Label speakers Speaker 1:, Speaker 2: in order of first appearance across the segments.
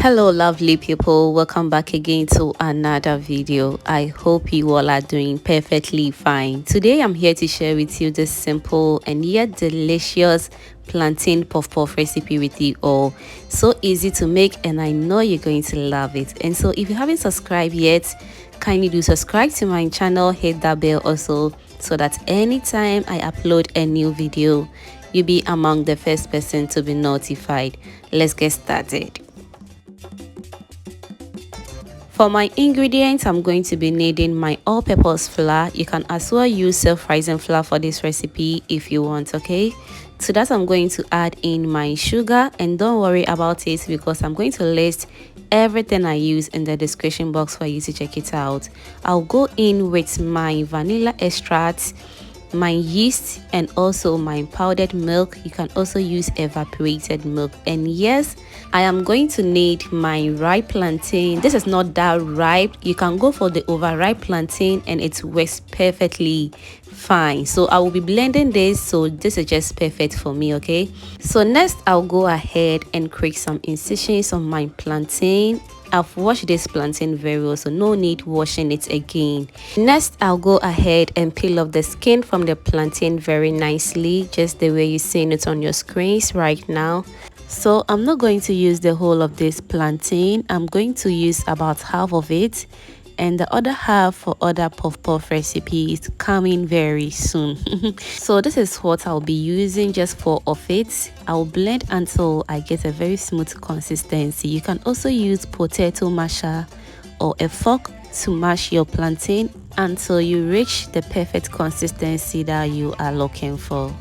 Speaker 1: Hello lovely people, welcome back again to another video. I hope you all are doing perfectly fine. Today I'm here to share with you this simple and yet delicious plantain puff puff recipe with you all. So easy to make and I know you're going to love it. And so if you haven't subscribed yet, kindly do subscribe to my channel, hit that bell also, so that anytime I upload a new video, you'll be among the first person to be notified. Let's get started. For my ingredients, I'm going to be needing my all-purpose flour. You can as well use self-rising flour for this recipe if you want, okay? To that, I'm going to add in my sugar, and don't worry about it because I'm going to list everything I use in the description box for you to check it out. I'll go in with my vanilla extract, my yeast, and also my powdered milk. You can also use evaporated milk. And yes, I am going to need my ripe plantain. This is not that ripe. You can go for the overripe plantain and it works perfectly fine. So I will be blending this, so this is just perfect for me, okay? So next I'll go ahead and create some incisions on my plantain. I've washed this plantain very well, so no need washing it again. Next, I'll go ahead and peel off the skin from the plantain very nicely, just the way you're seeing it on your screens right now. So I'm not going to use the whole of this plantain. I'm going to use about half of it, and the other half for other puff puff recipes coming very soon. So this is what I'll be using, just 4 of it. I'll blend until I get a very smooth consistency. You can also use potato masher or a fork to mash your plantain until you reach the perfect consistency that you are looking for.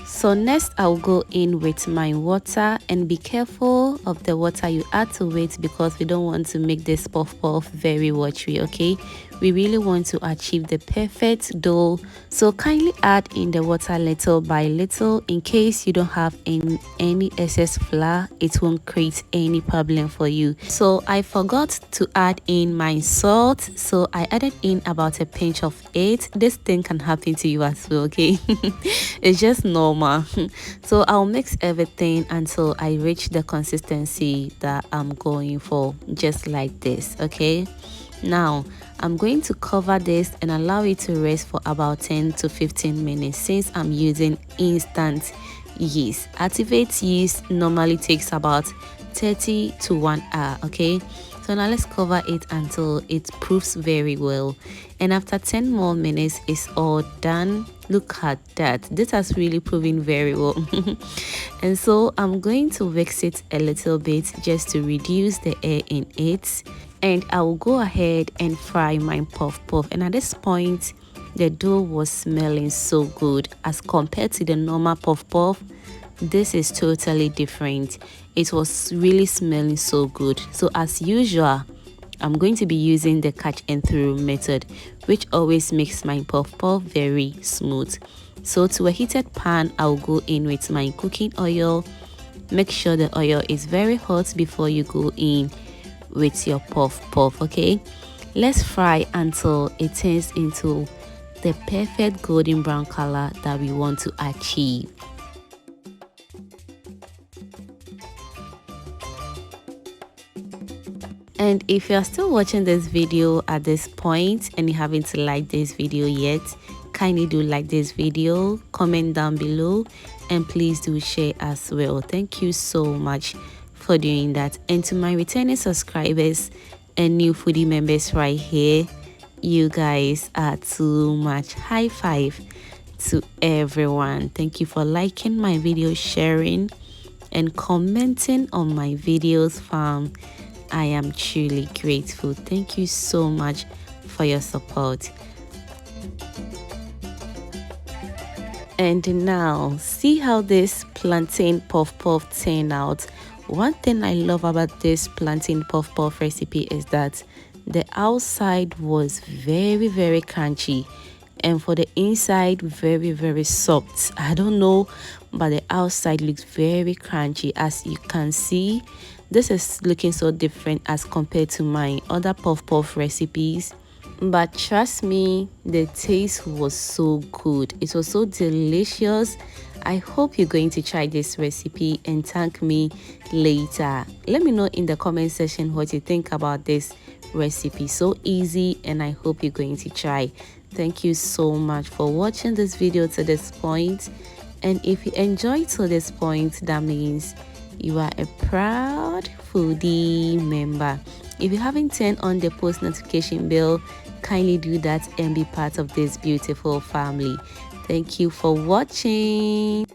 Speaker 1: So next I'll go in with my water, and be careful of the water you add to it because we don't want to make this puff puff very watery, okay? We really want to achieve the perfect dough, so kindly add in the water little by little. In case you don't have any excess flour, it won't create any problem for you. So I forgot to add in my salt, so I added in about a pinch of it. This thing can happen to you as well, okay? It's just normal. So I'll mix everything until I reach the consistency that I'm going for, just like this, okay? Now I'm going to cover this and allow it to rest for about 10 to 15 minutes since I'm using instant yeast. Activate yeast normally takes about 30 to 1 hour, okay? So now let's cover it until it proofs very well, and after 10 more minutes it's all done. Look at that, this has really proven very well. And so I'm going to mix it a little bit just to reduce the air in it, and I will go ahead and fry my puff puff. And at this point the dough was smelling so good as compared to the normal puff puff. This is totally different. It was really smelling so good. So as usual, I'm going to be using the catch and throw method, which always makes my puff puff very smooth. So to a heated pan, I'll go in with my cooking oil. Make sure the oil is very hot before you go in with your puff puff, okay? Let's fry until it turns into the perfect golden brown color that we want to achieve. And if you're still watching this video at this point and you haven't liked this video yet, kindly do like this video, comment down below, and please do share as well. Thank you so much for doing that. And to my returning subscribers and new foodie members right here, you guys are too much. High five to everyone. Thank you for liking my video, sharing and commenting on my videos, fam. I am truly grateful. Thank you so much for your support. And now see how this plantain puff puff turned out. One thing I love about this plantain puff puff recipe is that the outside was very crunchy, and for the inside very soft. I don't know, but the outside looks very crunchy. As you can see, this is looking so different as compared to my other puff puff recipes, but trust me, the taste was so good. It was so delicious. I hope you're going to try this recipe and thank me later. Let me know in the comment section what you think about this recipe. So easy, and I hope you're going to try. Thank you so much for watching this video to this point. And if you enjoyed to this point, that means you are a proud foodie member. If you haven't turned on the post notification bell, kindly do that and be part of this beautiful family. Thank you for watching.